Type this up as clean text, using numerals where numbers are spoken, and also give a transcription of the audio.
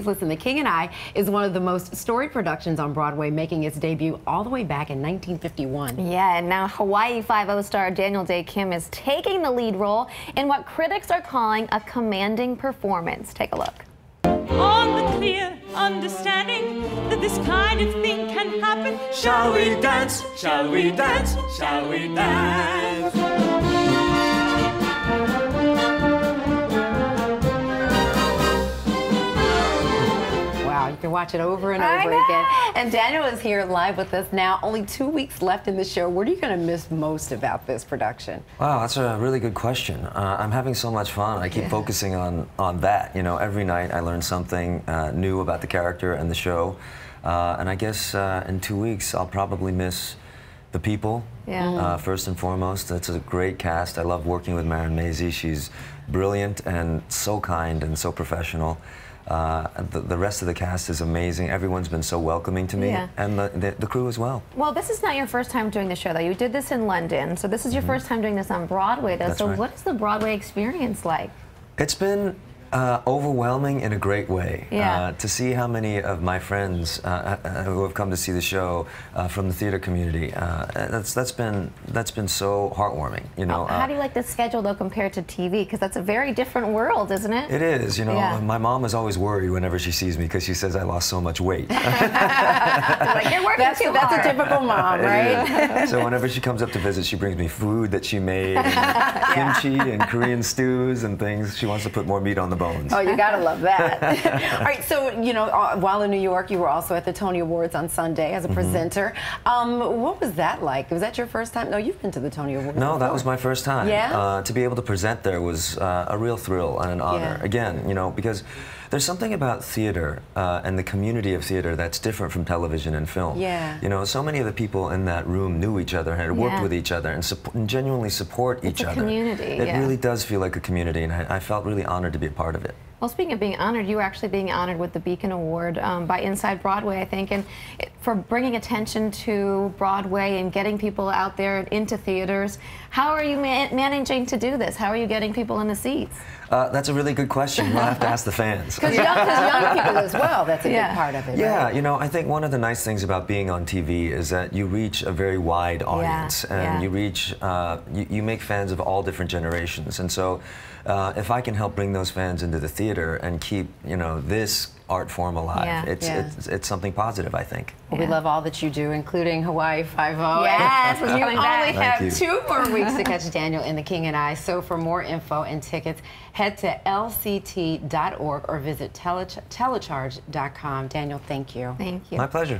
Listen, The King and I is one of the most storied productions on Broadway, making its debut all the way back in 1951. Yeah, and now Hawaii Five-0 star Dae Kim is taking the lead role in what critics are calling a commanding performance. Take a look. On the clear understanding that this kind of thing can happen, shall we dance? Shall we dance? Shall we dance? You can watch it over and over again. And Daniel is here live with us now. Only 2 weeks left in the show. What are you going to miss most about this production? Wow, that's a really good question. I'm having so much fun. I keep focusing on that. You know, every night I learn something new about the character and the show. And I guess in 2 weeks I'll probably miss the people, first and foremost. It's a great cast. I love working with Maren Maisie. She's brilliant and so kind and so professional. The rest of the cast is amazing. Everyone's been so welcoming to me, and the crew as well. Well, this is not your first time doing the show, though. You did this in London, so this is your first time doing this on Broadway, though. That's right. What is the Broadway experience like? It's been overwhelming in a great way. To see how many of my friends who have come to see the show from the theater community, that's been so heartwarming. You know. How do you like the schedule though compared to TV? Because that's a very different world, isn't it? It is. You know, my mom is always worried whenever she sees me because she says I lost so much weight. Like, you're working too hard. That's a typical mom, right? So whenever she comes up to visit, she brings me food that she made, and kimchi and Korean stews and things. She wants to put more meat on the bones. Oh, you gotta love that. All right, so, you know, while in New York, you were also at the Tony Awards on Sunday as a presenter. What was that like? Was that your first time? No, you've been to the Tony Awards No, before. that was my first time. Yeah? To be able to present there was a real thrill and an honor. Again, you know, because there's something about theater and the community of theater that's different from television and film. You know, so many of the people in that room knew each other and had worked with each other and genuinely support each other. It's a community. It really does feel like a community, and I felt really honored to be a part of it. Well, speaking of being honored, you were actually being honored with the Beacon Award by Inside Broadway, I think, and for bringing attention to Broadway and getting people out there into theaters. How are you managing to do this? How are you getting people in the seats? That's a really good question. You'll have to ask the fans. Because young people as well, that's a big part of it, right? You know, I think one of the nice things about being on TV is that you reach a very wide audience, and you reach, you make fans of all different generations. And so if I can help bring those fans into the theater and keep, you know, this art form alive, it's something positive, I think. Well, we love all that you do, including Hawaii Five-0. Yes, you only have 2 more weeks weeks to catch Daniel in The King and I. So for more info and tickets, head to lct.org or visit telecharge.com. Daniel, thank you. Thank you. My pleasure.